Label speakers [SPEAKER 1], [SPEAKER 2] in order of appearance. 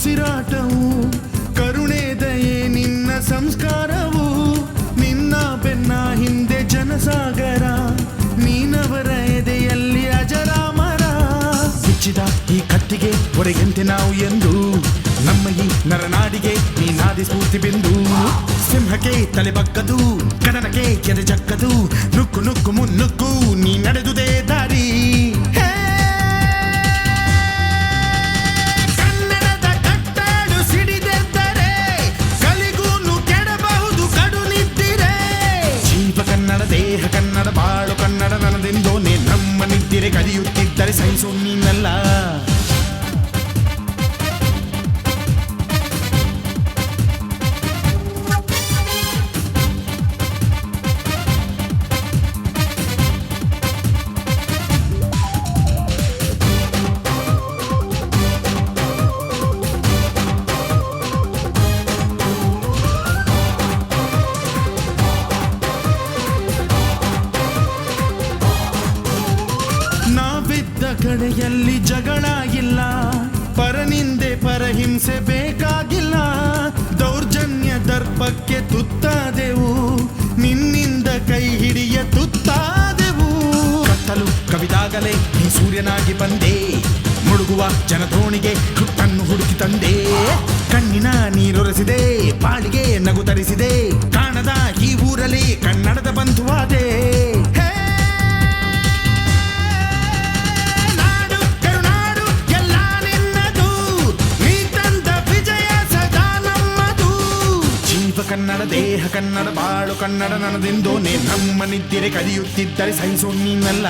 [SPEAKER 1] ಉಸಿರಾಟವು ಕರುಣೆ ದಯೆ ನಿನ್ನ ಸಂಸ್ಕಾರವು ನಿನ್ನ ಬೆನ್ನ ಹಿಂದೆ ಜನಸಾಗರ ನೀನವರ ಎದೆಯಲ್ಲಿ ಅಜರಾಮರ ಬಿಚ್ಚಿದ ಈ ಕತ್ತಿಗೆ ಹೊರೆಯಂತೆ ನಾವು ಎಂದು ನಮ್ಮ ಈ ನರನಾಡಿಗೆ ನೀನಾದಿ ಸ್ಫೂರ್ತಿ ಬಿಂದು ಸಿಂಹಕ್ಕೆ ತಲೆ ಬಗ್ಗದು ಕಡನಕ್ಕೆ ಕೆರೆ ಜಕ್ಕದು ನುಕ್ಕು ನುಕ್ಕು ಮುನ್ನುಕ್ಕು ನೀ ನಡೆದುದೇ ದಾರಿ ಕನ್ನಡದ ಕಟ್ಟಾಡು ಸಿಡಿದೆದ್ದರೆ ಕಲಿಗೂನು ಕೆಡಬಹುದು ಕಡು ನಿದ್ದಿರೆ ಜೀವ ಕನ್ನಡ ದೇಹ ಕನ್ನಡ ಬಾಳು ಕನ್ನಡ ನನದೆಂದೋನೆ ನಮ್ಮ ನಿದ್ದಿರೆ ಕಲಿಯುತ್ತಿದ್ದರೆ ಸಹಿಸು ನೀನಲ್ಲ ನಾವಿದ್ದ ಕಡೆಯಲ್ಲಿ ಜಗಳ ಇಲ್ಲ ಪರನಿಂದೆ ಪರಹಿಂಸೆ ಬೇಕಾಗಿಲ್ಲ ದೌರ್ಜನ್ಯ ದರ್ಪಕ್ಕೆ ತುತ್ತಾದೆವು ನಿನ್ನಿಂದ ಕೈ ಹಿಡಿಯ ತುತ್ತಾದೆವು ಕತ್ತಲು ಕವಿದಾಗಲೇ ನೀ ಸೂರ್ಯನಾಗಿ ಬಂದೆ ಮುಳುಗುವ ಜನಧೋಣಿಗೆ ಹುಟ್ಟನ್ನು ಹುಡುಕಿ ತಂದೆ ಕಣ್ಣಿನ ನೀರೊರೆಸಿದೆ ಬಾಳಿಗೆ ನಗು ತರಿಸಿದೆ ಕಾಣದ ಈ ಊರಲ್ಲಿ ಕನ್ನಡದ ಬಂಧುವಾದೆ ಕನ್ನಡ ದೇಹ ಕನ್ನಡ ಬಾಳು ಕನ್ನಡ ನನದೆಂದೋನೆ ನಮ್ಮ ನಿದ್ದಿರೆ ಕಲಿಯುತ್ತಿದ್ದರೆ ಸಹಿಸು ನೀನಲ್ಲ